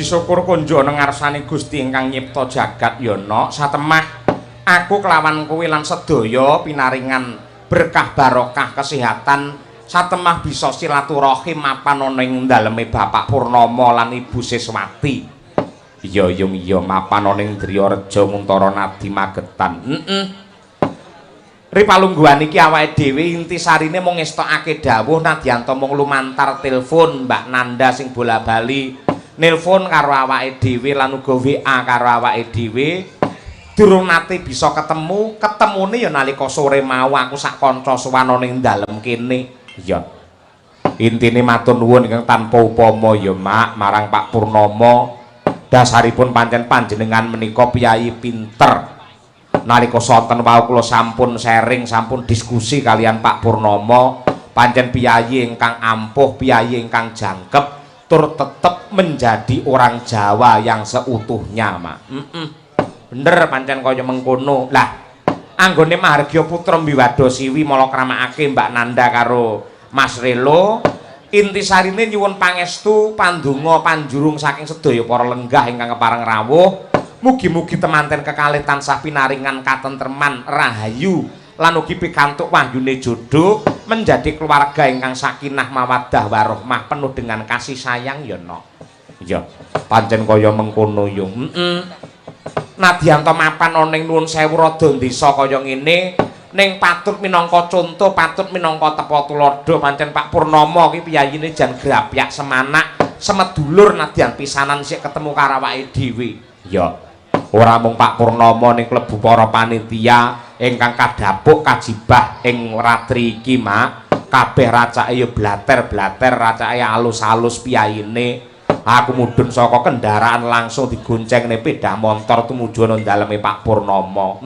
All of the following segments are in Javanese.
syukur kunjuk ana ngarsane Gusti ingkang nyipta jagat ya nok satemah aku kelawan kowe lan sedaya pinaringan berkah barokah kesehatan satemah bisa silaturahim mapan ana ing daleme Bapak Purnomo lan Ibu Siswati iya yung iya mapan ana ing Driyareja Muntara Nadi Magetan Ripalungguhan iki awake dhewe intisarine mung ngestokake dawuh nadyan mung lumantar telepon Mbak Nanda sing bola-bali nelpon karo awake dhewe lan uga WA karo awake dhewe durung nate bisa ketemune ya nalika sore mau aku sak kanca sowan ning dalem kene ya intine matur nuwun ingkang tanpa upama ya Mak marang Pak Purnomo dasaripun pancen panjenengan menika piyayi pinter nalika sonten wau kula sampun sharing sampun diskusi kalian Pak Purnomo pancen piyayi ingkang ampuh piyayi ingkang jangkep tur tetep menjadi orang Jawa yang seutuhnya Mak bener pancen kaya mengkono lah anggone Mahargya Putra Mbiwadosiwi mala kramakake Mbak Nanda karo Mas Relo intisarine nyuwun pangestu pandonga panjurung saking sedaya para lenggah ingkang kepareng rawuh mugi-mugi temanten kekalih tansah pinaringan katentreman rahayu lan ugi pikantuk wahyune jodoh menjadi keluarga ingkang sakinah mawaddah warahmah penuh dengan kasih sayang ya nok iya pancen kaya mengkono yo nadyan to mapan ana ing nuwun sewu rada desa kaya ngene ning patut minangka contoh patut minangka tepa tuladha pancen Pak Purnomo iki piyayine jan grapyak semanak semedulur nadyan pisanan sik ketemu karo awake dhewe ya ora mung Pak Purnomo ning klebu para panitia ingkang kadhapuk kajibah ing ratri iki Mak kabeh racake ya blater-blater racake alus-alus piyayine aku mudhun saka kendaraan langsung digonceng sepeda motor tumuju ana daleme Pak Purnomo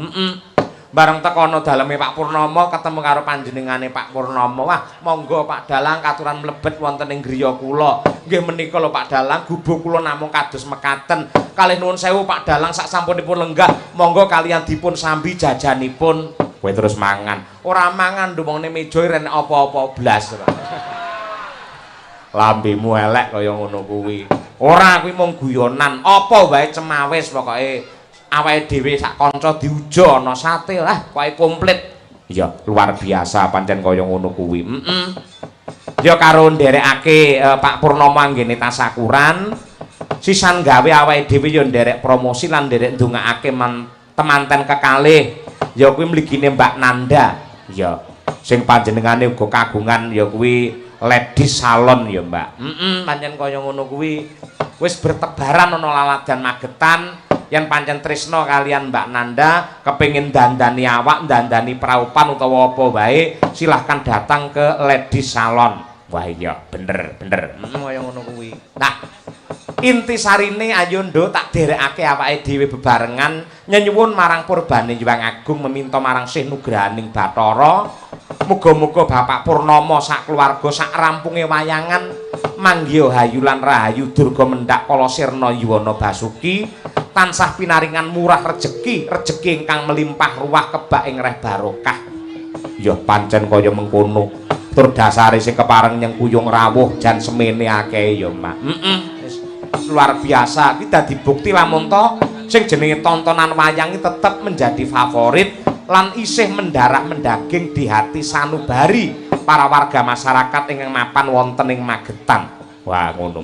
bareng tekono daleme Pak Purnomo ketemu karo panjenengane Pak Purnomo wah monggo Pak Dalang katuran mlebet wonten ing griya kula nggih menika lho Pak Dalang gubuk kula namung kados mekaten kalih nuwun sewu Pak Dalang sak sampunipun lenggah monggo kalian dipun sambi jajanipun kowe terus mangan ora mangan dumungne meja ren apa-apa blas lambemu elek kaya ngono kuwi ora kuwi mung guyonan apa wae cemawis pokoke awake dhewe sak kanca diuja ana sate lah kowe komplit iya luar biasa pancen kaya ngono kuwi ya karo nderekake Pak Purnomo anggene tasakuran sisan gawe awake dhewe ya nderek promosi lan nderek ndongaake temanten kekalih ya kuwi mligine Mbak Nanda ya sing panjenengane uga kagungan ya kuwi ladies salon ya Mbak pancen kaya ngono kuwi wis bertebaran ana laladan Magetan yen pancen tresna kalian Mbak Nanda kepengin dandani awak dandani praupan utawa apa wae silahkan datang ke ladies salon wah iya bener kaya ngono kuwi nah intisarine ayo nduk tak derekake awake dhewe bebarengan nyenyuwun marang Purbane Hyang Agung meminta marang Sih Nugrahaning Bathara muga-muga Bapak Purnomo sak keluarga sak rampunge wayangan manggya hayu lan rahayu durga mendak kala sirna yuwana basuki tansah pinaringan murah rejeki ingkang melimpah ruah kebak ing reh barokah ya pancen kaya mengkono tur dasare sing kepareng nyengkuyung rawuh jan semene akeh ya Mak luar biasa iki dadi bukti lamun to sing jenenge tontonan wayang iki tetep menjadi favorit lan isih mendarak mendaging di hati sanubari para warga masyarakat ingkang mapan wonten ing Magetan wah ngono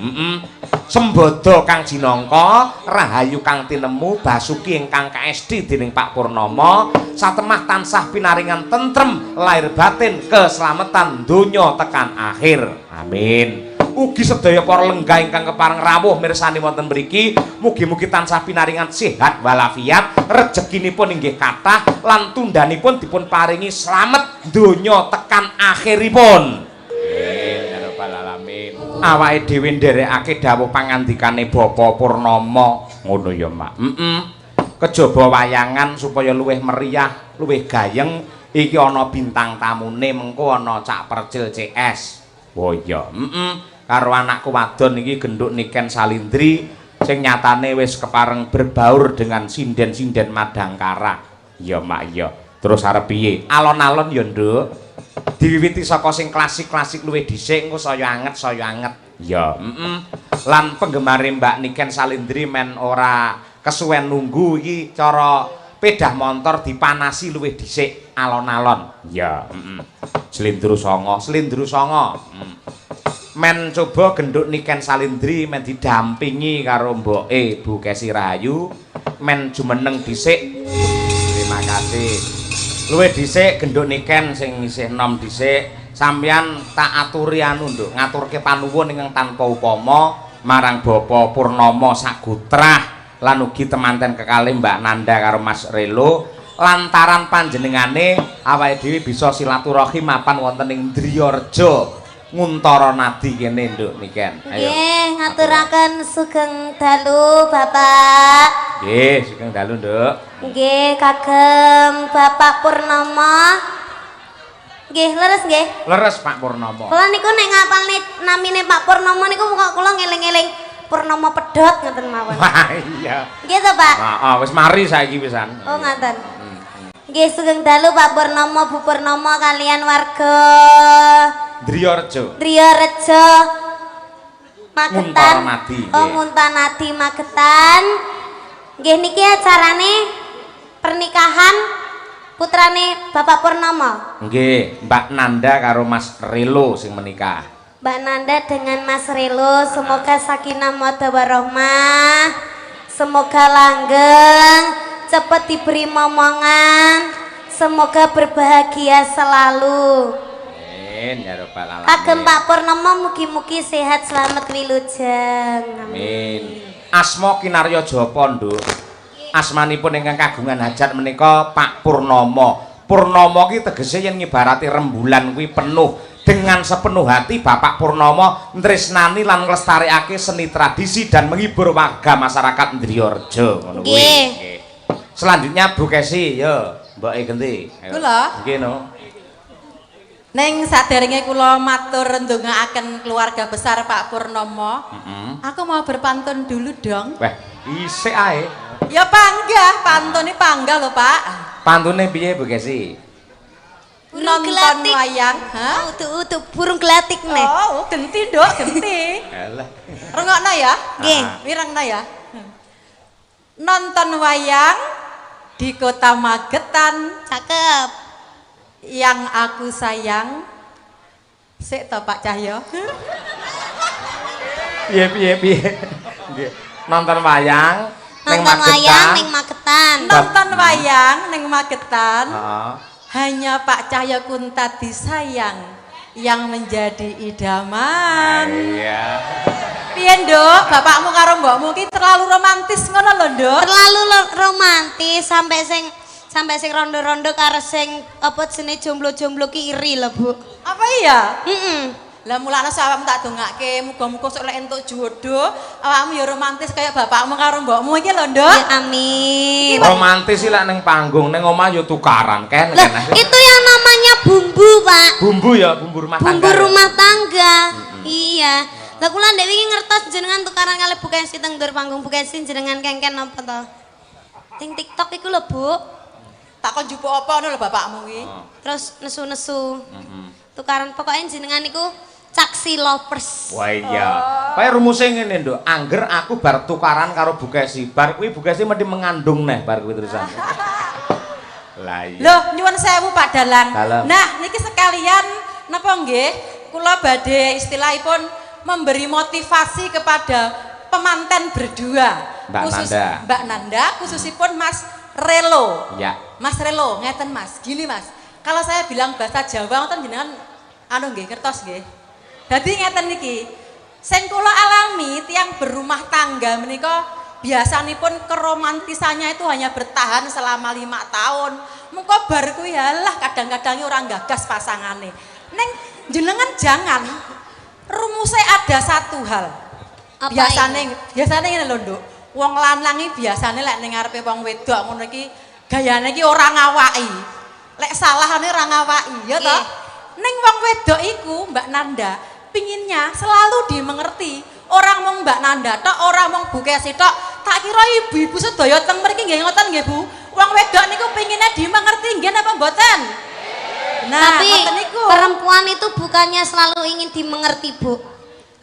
sembodo kang jinangka rahayu kang tinemu basuki ingkang kaesti dening Pak Purnomo satemah tansah pinaringan tentrem lahir batin keselamatan donya tekan akhir amin ugi sedaya para lenggah ingkang kepareng rawuh mirsani wonten mriki mugi-mugi tansah pinaringan sehat walafiat rezekinipun inggih kathah lan tundanipun dipun paringi slamet donya tekan akhiripun awake dhewe nderekake dawuh pangandikane Bapak Purnomo ngono ya Mak kejaba wayangan supaya luwih meriah luwih gayeng iki ana bintang tamune mengko ana Cak Percil CS oh iya karo anakku wadon iki genduk Niken Salindri sing nyatane wis kepareng berbaur dengan sinden-sinden Madangkara ya Mak ya terus arep piye alon-alon ya Nduk diwiwiti saka sing klasik-klasik luwih dhisik engko saya anget Ya, lan penggemar Mbak Niken Salindri men ora kesuwen nunggu iki cara pedah motor dipanasi luwih dhisik alon-alon. Ya, Slindru Songo. Men coba genduk Niken Salindri men didampingi karo mboke Bu Kesi Rahayu men jumeneng dhisik. Terima kasih. Luwih dhisik genduk Niken sing isih nom dhisik. Sampeyan tak aturi anu nduk ngaturke panuwun ingkang tanpa upama marang Bapak Purnomo Sagutrah lan ugi temanten kekalih Mbak Nanda karo Mas Relo lantaran panjenengane awake dhewe bisa silaturahim mapan wonten ing Driyareja Nguntara Nadi kene nduk Niken. Ayo. Nggih, ngaturaken sugeng dalu Bapak. Nggih, sugeng dalu nduk. Nggih, kagem Bapak Purnomo. Nggih, leres nggih. Leres Pak Purnomo. Kula niku nek ngapalne namine Pak Purnomo niku kok kula ngeling-eling Purnomo Pedhot ngoten mawon. Wah, iya. Nggih to, Pak? Heeh, wis mari saiki pisan. Oh, ngoten. Nggih, sugeng dalu Pak Purnomo, Bu Purnomo kalian warga Driyareja Magetan. Oh, Nguntanadi Magetan. Nggih niki acarane pernikahan putrane Bapak Purnomo. Nggih, Mbak Nanda karo Mas Relo sing menikah. Mbak Nanda dengan Mas Relo, semoga sakinah mawaddah warahmah, semoga langgeng, cepat diberi momongan, semoga berbahagia selalu. Amin ya rabbal alamin. Kagem Pak Purnomo mugi-mugi sehat selamat wilujeng. Amin. Asma kinarya japa, Nduk? Asmanipun ingkang kagungan hajat menika Pak Purnomo. Purnomo ki tegese yen ngibarati rembulan kuwi penuh dengan sepenuh hati Bapak Purnomo tresnani lan nglestarekake seni tradisi dan menghibur warga masyarakat Driyareja ngono kuwi. Nggih. Selanjutnya Bu Kesi, yo mboke genti. Kula? Nggih no. Neng saderenge kula matur ndongaaken keluarga besar Pak Purnomo. Aku mau berpantun dulu dong. Weh, isik ae. Ya panggah, pantune panggah lho, Pak. Pantune piye Bu Kesi? Nonton wayang, ha? Utuh burung gelatik nih. Oh, genti, Dok, genti. Alah. Rungokno ya? Nggih. Wirengna ya. Nonton wayang di Kota Magetan. Cakep. Yang aku sayang. Sik to Pak Cahyo. Piye. Nggih. Nonton wayang ning Magetan. Nonton wayang ning Magetan. Heeh. Hanya Pak Cahyo Kunta disayang yang menjadi idaman. Iya. Piye, Nduk? Bapakmu karo mbokmu ki terlalu romantis ngono lho, Nduk. Terlalu romantis sampai sing rondo-rondo karo sing apa jenenge jomblo-jomblo ki iri lho, Bu. Apa iya? Lah mulane awakmu tak dongake muga-muga sok lek entuk jodoh, awakmu ya romantis kayak bapakmu karo mbokmu iki lho, Nduk. Ya amin. Romantis sih lek ning panggung, ning omah ya tukaran kan. Itu yang namanya bumbu, Pak. Bumbu ya, bumbu rumah tangga. Bumbu rumah tangga. Iya. Lah kula ndek wingi ngertos jenengan tukaran kali Bu Kesi teng ndur panggung Bu Kesi jenengan kengken apa to? Ting TikTok iku lho, Bu. Tak kon jupuk apa ngono lho bapakmu kuwi. Terus nesu-nesu. Tukaran pokoknya jenengan iku caksi lovers. Wah iya. Kaya rumuse ngene, Nduk. Angger aku bar tukaran karo Bu Kesi, bar kuwi Bu Kesi mesti mengandung neh bar kuwi terusan. Lah iya. Loh, nyuwun sewu Pak Dalang. Dalam. Nah, niki sekalian napa nggih? Kula badhe istilahipun memberi motivasi kepada pemanten berdua. Mbak Nanda, khususipun Mas Relo. Ya. Mas Relo, ngeten Mas. Gini Mas, kalau saya bilang bahasa Jawa ngoten jenengan anu nggih kertos nggih. Dadi ngeten niki. Sing kula alami tiang berumah tangga menika biasanipun keromantisannya itu hanya bertahan selama 5 tahun. Muga bar kuwi yalah kadang-kadang ora gagas pasangane. Neng jenengan jangan rumusnya ada satu hal. Biasane ngene lho, Nduk. Wong lanang iki biasane lek ning ngarepe wong wedok ngono iki gayane iki ora ngawaki. Lek salahane ora ngawaki, ya toh? Ning wong wedok iku Mbak Nanda pinginnya selalu dimengerti. Orang mong Mbak Nanda tok, orang mong Bu Kesi tok. Tak kira ibu-ibu sedaya teng mriki nggih ngoten nggih, Bu. Wong wedok niku pinginnya dimengerti nggih napa mboten? Nah, tapi perempuan itu bukannya selalu ingin dimengerti, Bu.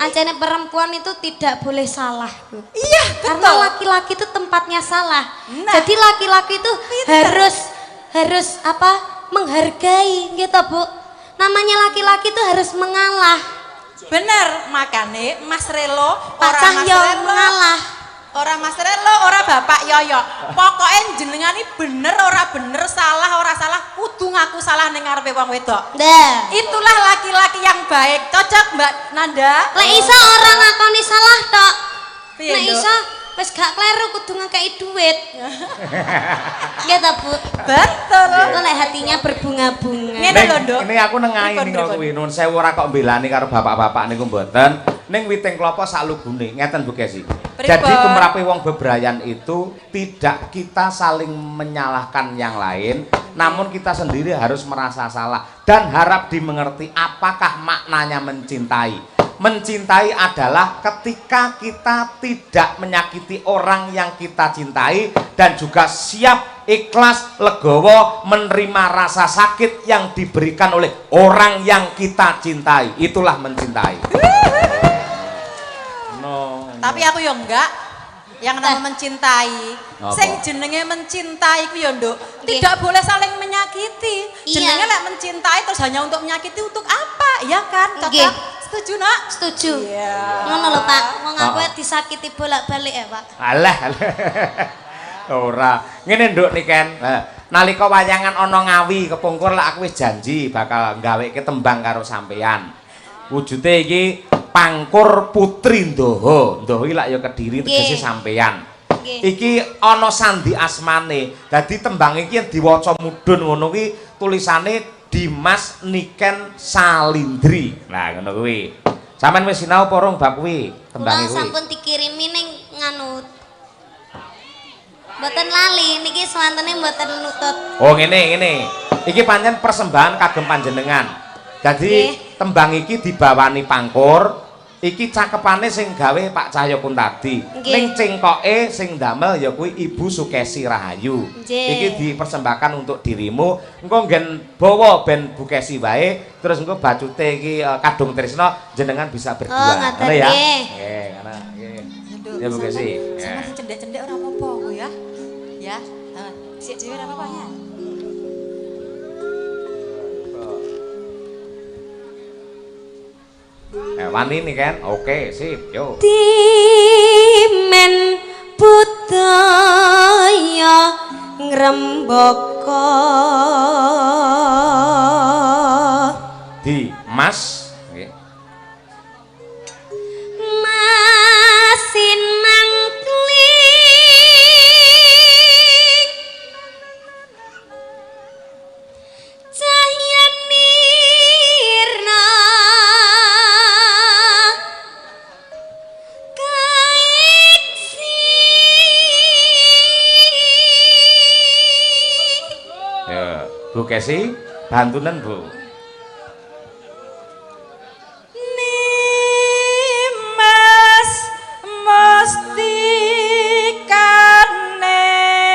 Ancene perempuan itu tidak boleh salah, Bu. Iya, Karena betul. laki-laki itu tempatnya salah. Nah. Jadi laki-laki itu harus apa? Menghargai gitu, Bu. Namanya laki-laki itu harus mengalah. Bener, makane Mas Relo Pak Cahyo mengalah. Ora Mas Relo, ora Bapak Yoyo. Pokoknya jenengan ini bener ora bener, salah ora salah, kudu ngaku salah ning ngarepe wong wedok. Dah. Itulah laki-laki yang baik. Cocok Mbak Nanda? Lek iso orang ngakoni salah tok. Piye, Nek Nduk? iso wis gak kleru kudu ngekeki duit. Nggih ta, Bu? Betul. Itu lek hatinya berbunga-bunga. Ngene lho, Nduk. Ini aku nengahi Pripun, ning pripun? kuwi nun sewu ora kok mbelani karo bapak-bapak niku mboten. Ning witing klapa sak lugune, ngeten Bu Kesi. Jadi tumrape wong bebrayan itu tidak kita saling menyalahkan yang lain, namun kita sendiri harus merasa salah dan harap dimengerti apakah maknanya mencintai. Mencintai adalah ketika kita tidak menyakiti orang yang kita cintai dan juga siap ikhlas legowo menerima rasa sakit yang diberikan oleh orang yang kita cintai. Itulah mencintai. No. Tapi aku ya enggak. Yang namanya mencintai. Apa? Sing jenenge mencintai ku ya, Nduk, Nggih. tidak boleh saling menyakiti. Iya. Jenenge lek mencintai terus hanya untuk menyakiti untuk apa? Iya kan? Nggih. Cocok? Setuju, Nak? Setuju. Iya. Ngono lho, Pak. Wong aku Oh. disakiti bolak-balik ya, Pak. Alah. Ora. Ngene Nduk niken. Nalika wayangan ana Ngawi kepungkur lek aku wis janji bakal gaweke tembang karo sampean. Wujude iki Pangkur Putri Ndoho. Ndoho iki lak ya Kediri tegese Nggih. sampean. Nggih. Iki ana sandi asmane. Dadi tembang iki yen diwaca mudhun ngono kuwi tulisane Dimas Niken Salindri. Nah, ngono kuwi. Sampeyan wis sinau apa rong bab kuwi? Tembange Kula kuwi. sampun dikirimi ning nganu. Mboten lali niki swantene mboten nutut. Oh ngene. Iki pancen persembahan kagem panjenengan. Jadi Nggih. tembang iki dibawani Pangkur. Iki cakepane sing gawe Pak Cahyo Kuntadi. Nggih. Ning cengkoke sing damel ya kuwi Ibu Sukesi Rahayu. Nggih. Iki dipersembahkan untuk dirimu. Engko nggen bawa ben Bu Kesi wae. Terus engko bacute iki Kadung Tresna jenengan bisa berdua. Oh, ngaten Ngono ya? nggih. Nggih, ngono. Nggih. Nduk, Ya Bu Kesi. Sama sing cendek-cendek ora apa-apa ku ya. Ya. Sik dhewe ora apa-apa ya. Wani nih kan? Oke, sip. Yo. Timen budaya ngrembaka Di Mas nggih. masinang kling cahya nirna kaiksi Ya, Bu Kesi, bantunan Bu. Nimas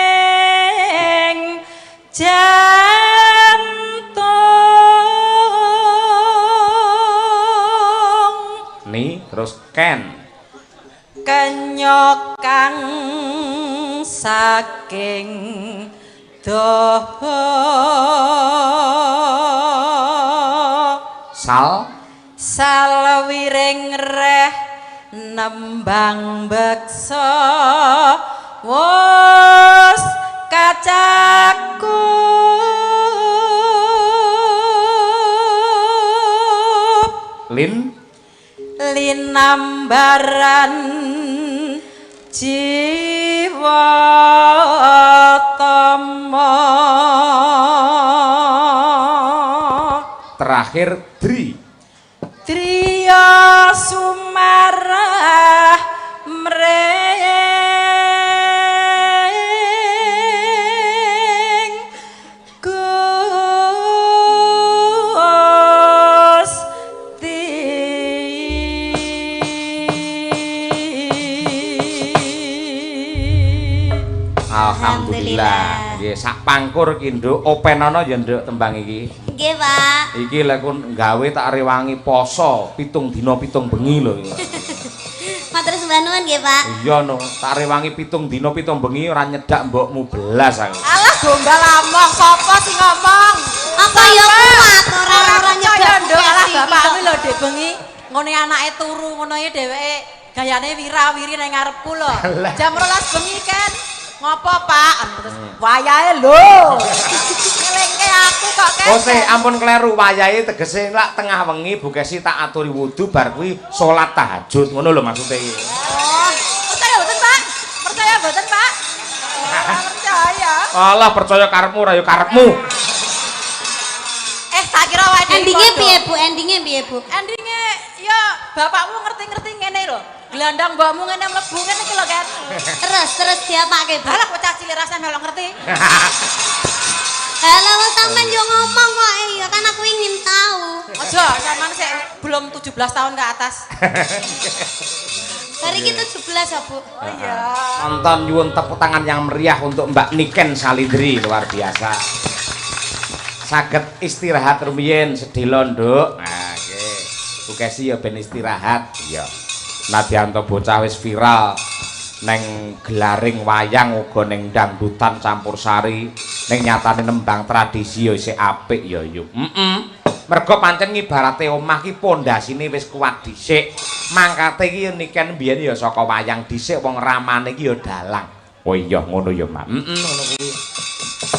mestikaning jantung Ni terus Ken. kenyokang saking doho Sal salwiring reh nembang beksa wus kacakup Lin linambaran jiwa terakhir Dri. Triya sumarah mreng Gusti. Alhamdulillah. Nggih, sak pangkur ki Nduk, openana ya Nduk tembang iki. Nggih, Pak. Iki lek gawe tak rewangi poso 7 dina 7 bengi lho. Matur sembah nuwun nggih, Pak. Iya no, tak rewangi 7 dina 7 bengi ora nyedak mbokmu belas aku. Alah gombal among sapa sing ngomong? Apa ya kuat ora nyedak Nduk alah bapakmu lho Dek bengi ngene anake turu ngono iki dheweke gayane wirawiri nang ngarepku lho. Jam 12 bengi kan. Ngopo Pak? Terus wayahe lho. Ngelingke aku kok kan. Ose ampun kleru wayahe tegese lak tengah wengi Bu Kesi tak aturi wudu bar kuwi salat tahajud ngono lho maksude iki. Oh, percaya mboten Pak? Percaya mboten Pak? Ora percaya. Alah percaya karepmu ora ya karepmu. Tak kira wae Endinge piye, Bu? Endinge piye, Bu? Endinge ya bapakmu ngerti-ngerti ngene lho. Gelandang mbakmu ngene mlebu ngene iki lho kan. Terus diapake, Bu? Alah bocah cilik rasane melok ngerti. Halo, wes sampean yo ngomong kok ya kan aku ingin tahu. Aja, sampean sik belum 17 tahun ke atas. Hari kita 17 ya, Bu. Oh iya. Nonton nyuwun tepuk tangan yang meriah untuk Mbak Niken Salindri, luar biasa. Saged istirahat rumiyin sedhela Nduk. Nah, nggih. Bu Kesi ya ben istirahat. Iya. Nadyanto bocah wis viral neng gelaring wayang uga neng dangdutan campursari. Neng nyatane nembang tradisi ya isih apik ya yuk. Mergo pancen ngibarate omah ki pondasine wis kuat dhisik. Mangkate iki Niken biyen ya saka wayang dhisik wong ramane iki ya dalang. Oh iya ngono ya, Mak. Ngono kuwi.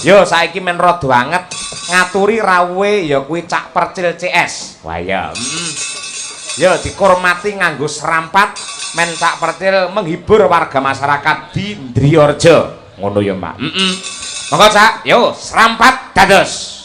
Yo saiki men rada banget ngaturi rawuhe ya kuwi Cak Percil CS. Wah ya. Yo dikurmati nganggo serampat men Cak Percil menghibur warga masyarakat di Ndriyorjo. Ngono ya, Mak. Monggo Cak, yo serampat dados.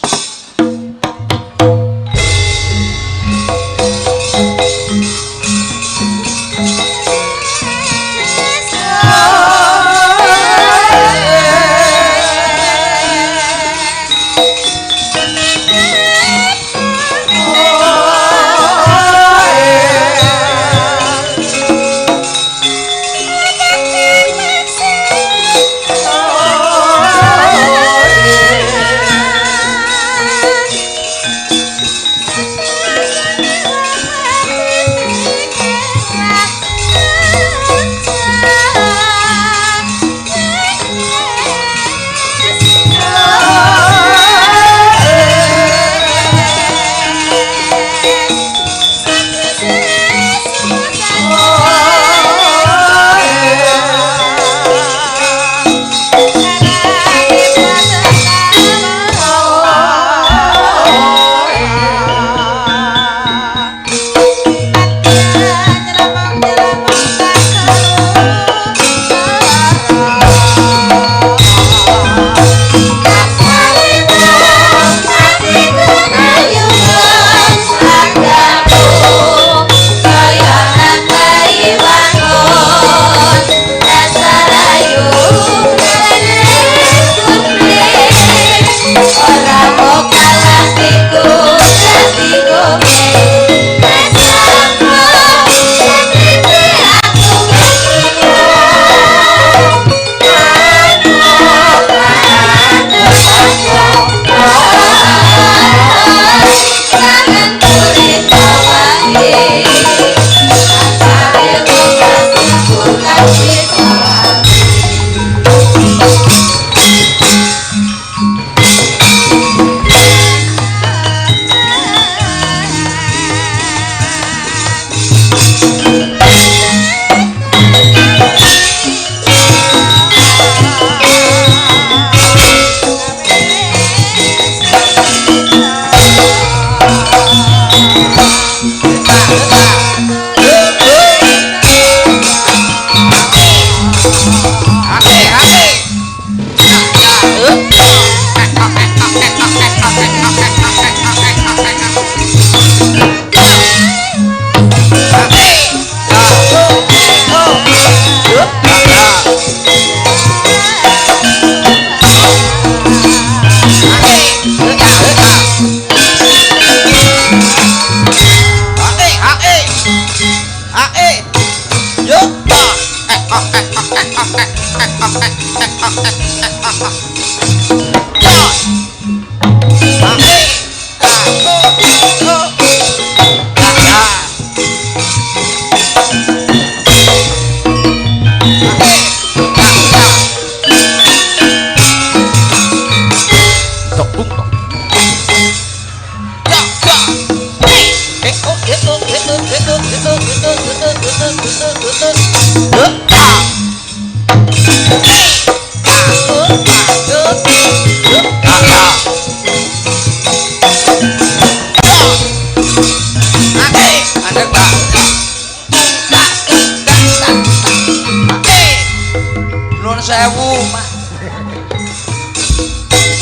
Sewu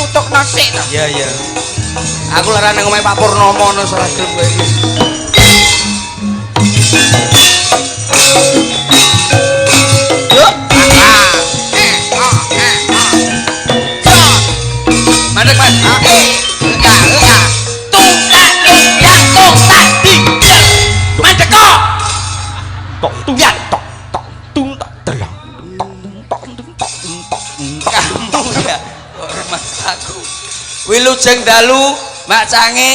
tutuk nasi iya iya aku lara nang omahe Pak Purnomo no salah gelem kowe iki yuk mandek mas mandek kok tok tuyat tok tok tung tok telang kamu ya hormat aku wilujeng dalu Mak Cange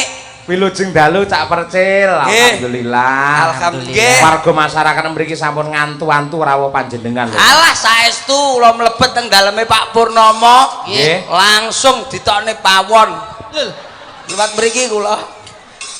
wilujeng dalu Cak Percil alhamdulillah alhamdulillah warga masyarakat mriki sampun ngantu-antu rawuh panjenengan alah saestu kula mlebet teng daleme Pak Purnomo nggih langsung ditokne pawon lewat mriki kula